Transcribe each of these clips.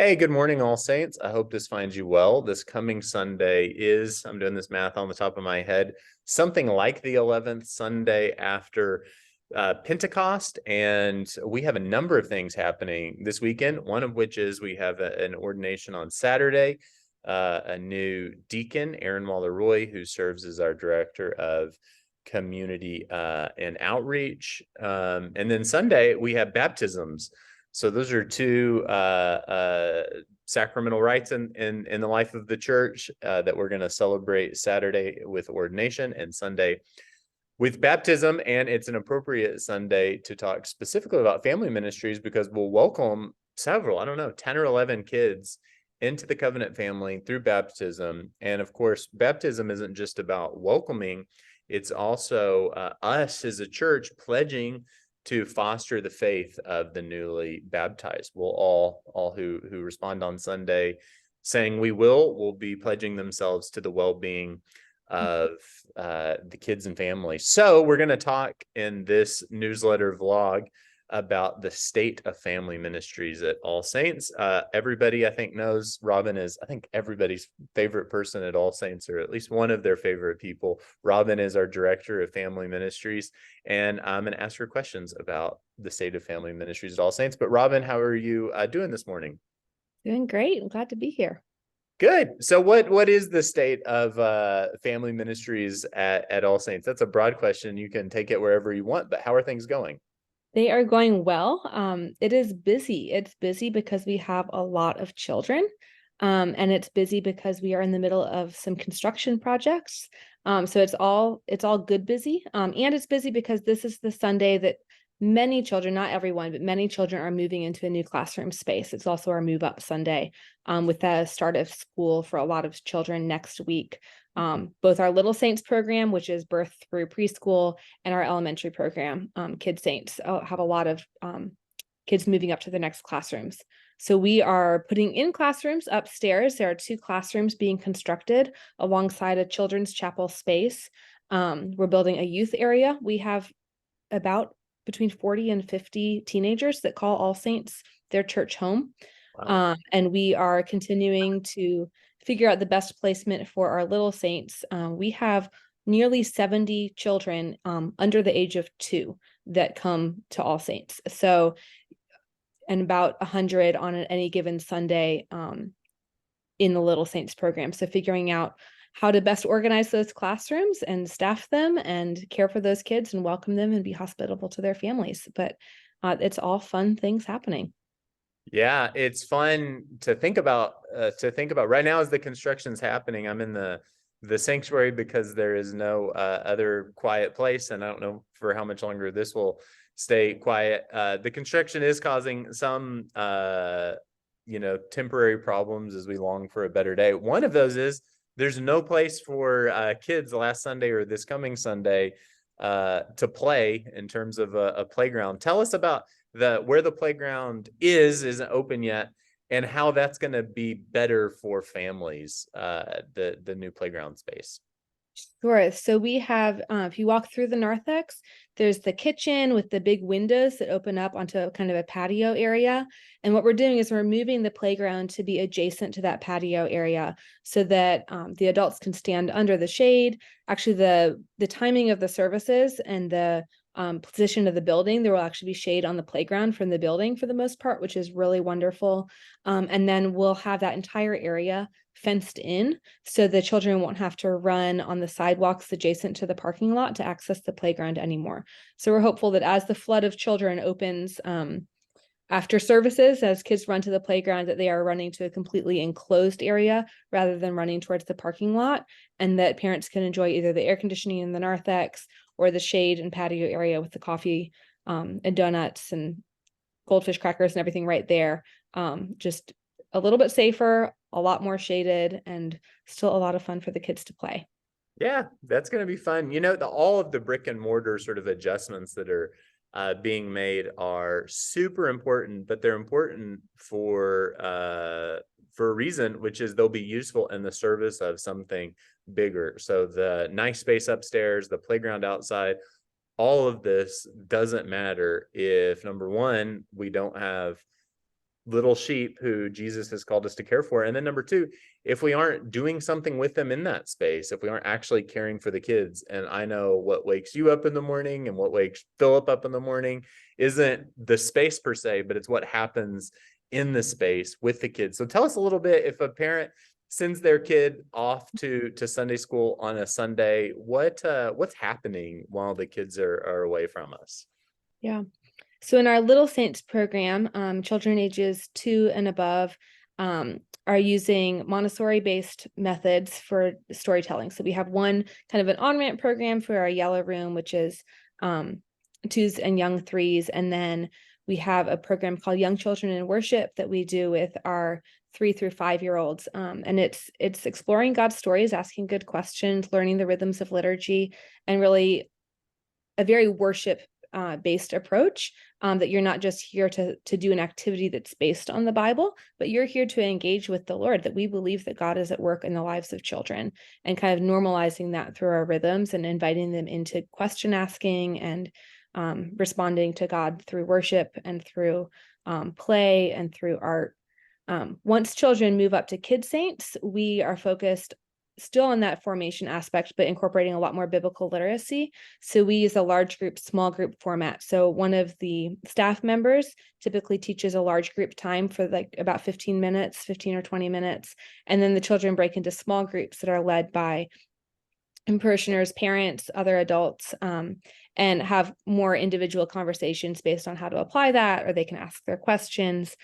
Hey, good morning, All Saints. I hope this finds you well. This coming Sunday is, I'm doing this math on the top of my head, something like the 11th Sunday after Pentecost. And we have a number of things happening this weekend, one of which is we have an ordination on Saturday, a new deacon, Aaron Waller-Roy, who serves as our director of community and outreach. And then Sunday, we have baptisms. So those are two sacramental rites in the life of the church that we're going to celebrate Saturday with ordination and Sunday with baptism. And it's an appropriate Sunday to talk specifically about family ministries because we'll welcome several, I don't know, 10 or 11 kids into the covenant family through baptism. And of course, baptism isn't just about welcoming, it's also us as a church pledging to foster the faith of the newly baptized. We'll all who respond on Sunday saying will be pledging themselves to the well-being of the kids and families. So we're going to talk in this newsletter vlog about the state of family ministries at All Saints. Everybody, I think, knows Robin is, I think, everybody's favorite person at All Saints, or at least one of their favorite people. Robin is our director of family ministries, and I'm going to ask her questions about the state of family ministries at All Saints. But Robin, how are you doing this morning? Doing great. I'm glad to be here. Good. So what is the state of family ministries at All Saints? That's a broad question. You can take it wherever you want, but how are things going? They are going well. It is busy. It's busy because we have a lot of children, and it's busy because we are in the middle of some construction projects. So it's all good busy. And it's busy because this is the Sunday that many children, not everyone, but many children are moving into a new classroom space. It's also our move up Sunday, with the start of school for a lot of children next week. Both our Little Saints program, which is birth through preschool, and our elementary program, Kid Saints, have a lot of kids moving up to the next classrooms. So we are putting in classrooms upstairs. There are 2 classrooms being constructed alongside a children's chapel space. We're building a youth area. We have about between 40 and 50 teenagers that call All Saints their church home. Wow. And we are continuing to figure out the best placement for our Little Saints. We have nearly 70 children under the age of 2 that come to All Saints. So, and about 100 on any given Sunday in the Little Saints program. So figuring out how to best organize those classrooms and staff them and care for those kids and welcome them and be hospitable to their families. But it's all fun things happening. Yeah, it's fun to think about. Right now as the construction's happening. I'm in the sanctuary because there is no other quiet place, and I don't know for how much longer this will stay quiet. The construction is causing some temporary problems as we long for a better day. One of those is there's no place for kids last Sunday or this coming Sunday to play in terms of a playground. Tell us about where the playground isn't open yet, and how that's going to be better for families, the new playground space. Sure. So we have, if you walk through the narthex, there's the kitchen with the big windows that open up onto kind of a patio area. And what we're doing is we're moving the playground to be adjacent to that patio area so that the adults can stand under the shade. Actually, the timing of the services and the position of the building, there will actually be shade on the playground from the building for the most part, which is really wonderful. And then we'll have that entire area fenced in so the children won't have to run on the sidewalks adjacent to the parking lot to access the playground anymore. So we're hopeful that as the flood of children opens after services, as kids run to the playground, that they are running to a completely enclosed area rather than running towards the parking lot, and that parents can enjoy either the air conditioning in the narthex or the shade and patio area with the coffee and donuts and goldfish crackers and everything right there. Just a little bit safer, a lot more shaded, and still a lot of fun for the kids to play. Yeah, that's going to be fun. All of the brick and mortar sort of adjustments that are being made are super important, but they're important for a reason, which is they'll be useful in the service of something bigger. So the nice space upstairs, the playground outside, all of this doesn't matter if, number one, we don't have little sheep who Jesus has called us to care for. And then number two, if we aren't doing something with them in that space, if we aren't actually caring for the kids, and I know what wakes you up in the morning and what wakes Philip up in the morning isn't the space per se, but it's what happens in the space with the kids. So tell us a little bit, if a parent sends their kid off to Sunday school on a Sunday, what's happening while the kids are away from us? Yeah. So in our Little Saints program, children ages 2 and above are using Montessori-based methods for storytelling. So we have one kind of an on-ramp program for our yellow room, which is 2s and young 3s. And then we have a program called Young Children in Worship that we do with our 3 through 5-year-olds. And it's exploring God's stories, asking good questions, learning the rhythms of liturgy, and really a very worship based approach, that you're not just here to do an activity that's based on the Bible, but you're here to engage with the Lord, that we believe that God is at work in the lives of children, and kind of normalizing that through our rhythms and inviting them into question asking and responding to God through worship and through play and through art. Once children move up to Kid Saints, we are focused still on that formation aspect, but incorporating a lot more biblical literacy. So we use a large group, small group format. So one of the staff members typically teaches a large group time for like about 15 or 20 minutes. And then the children break into small groups that are led by parishioners, parents, other adults, and have more individual conversations based on how to apply that, or they can ask their questions,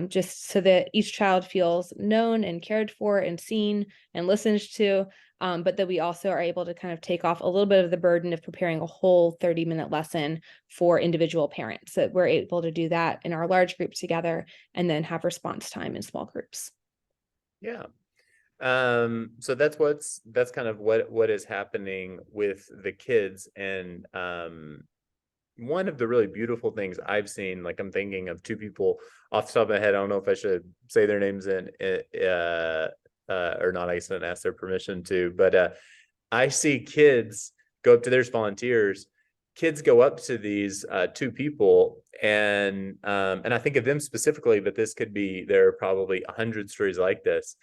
just so that each child feels known and cared for and seen and listened to, but that we also are able to kind of take off a little bit of the burden of preparing a whole 30-minute lesson for individual parents, that we're able to do that in our large group together and then have response time in small groups. Yeah. So that's kind of what is happening with the kids. And one of the really beautiful things I've seen, like I'm thinking of two people off the top of my head. I don't know if I should say their names in or not. I guess I didn't ask their permission to, but I see kids go up to, there's volunteers, kids go up to these two people, and I think of them specifically, but this could be, there are probably 100 stories like this.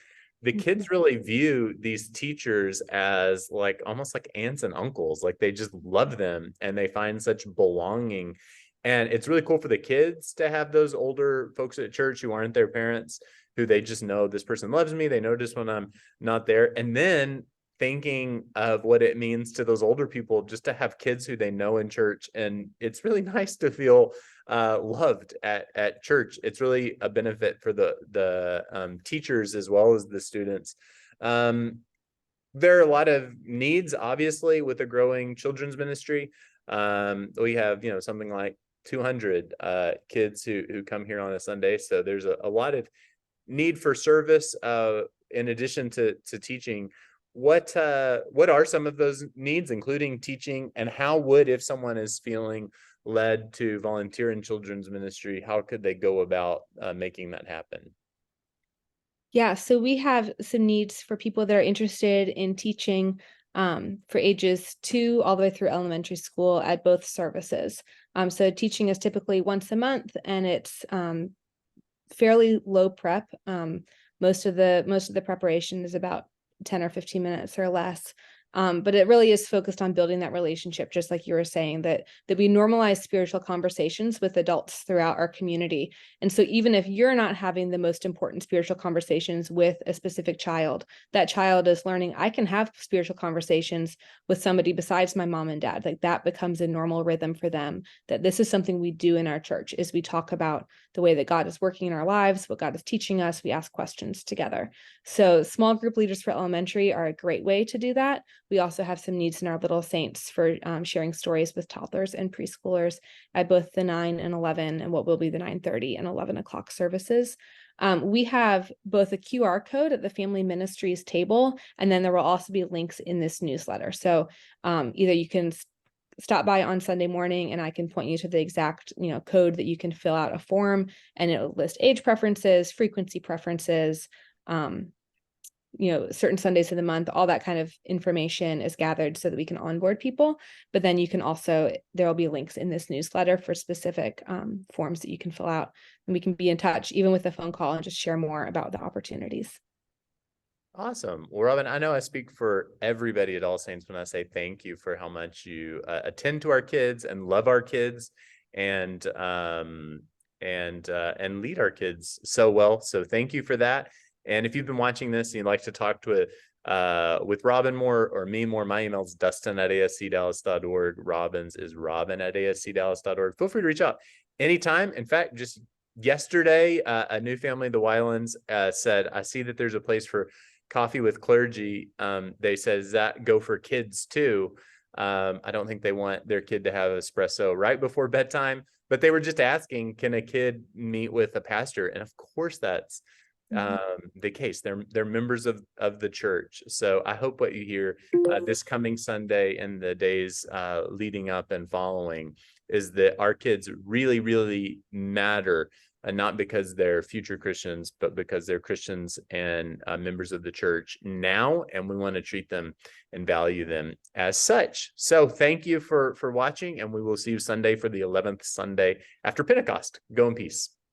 The kids really view these teachers as like almost like aunts and uncles. Like they just love them and they find such belonging. And it's really cool for the kids to have those older folks at church who aren't their parents, who they just know this person loves me. They notice when I'm not there. And then thinking of what it means to those older people just to have kids who they know in church. And it's really nice to feel loved at church. It's really a benefit for the teachers as well as the students. There are a lot of needs, obviously, with a growing children's ministry. We have, something like 200 kids who come here on a Sunday. So there's a lot of need for service in addition to teaching. What are some of those needs, including teaching, and how would, if someone is feeling led to volunteer in children's ministry, how could they go about making that happen? Yeah, so we have some needs for people that are interested in teaching for ages 2 all the way through elementary school at both services. So teaching is typically once a month, and it's fairly low prep. Most of the preparation is about 10 or 15 minutes or less. But it really is focused on building that relationship, just like you were saying, that we normalize spiritual conversations with adults throughout our community. And so even if you're not having the most important spiritual conversations with a specific child, that child is learning, I can have spiritual conversations with somebody besides my mom and dad. Like that becomes a normal rhythm for them, that this is something we do in our church, is we talk about the way that God is working in our lives, what God is teaching us. We ask questions together. So small group leaders for elementary are a great way to do that. We also have some needs in our Little Saints for sharing stories with toddlers and preschoolers at both the 9 and 11 and what will be the 9:30 and 11 o'clock services. We have both a QR code at the Family Ministries table, and then there will also be links in this newsletter. So either you can stop by on Sunday morning and I can point you to the exact code that you can fill out a form, and it'll list age preferences, frequency preferences, certain Sundays of the month, all that kind of information is gathered so that we can onboard people. But then you can also, there will be links in this newsletter for specific forms that you can fill out, and we can be in touch even with a phone call and just share more about the opportunities. Awesome. Well, Robin, I know I speak for everybody at All Saints when I say thank you for how much you attend to our kids and love our kids and lead our kids so well. So thank you for that. And if you've been watching this and you'd like to talk with Robin more or me more, my email is dustin@ascdallas.org. Robin's is robin@ascdallas.org. Feel free to reach out anytime. In fact, just yesterday, a new family, the Wylands, said, I see that there's a place for coffee with clergy. They said, does that go for kids too? I don't think they want their kid to have espresso right before bedtime, but they were just asking, can a kid meet with a pastor? And of course that's the case. They're members of the church. So I hope what you hear this coming Sunday and the days leading up and following is that our kids really, really matter, and not because they're future Christians, but because they're Christians and members of the church now, and we want to treat them and value them as such. So thank you for watching, and we will see you Sunday for the 11th Sunday after Pentecost. Go in peace.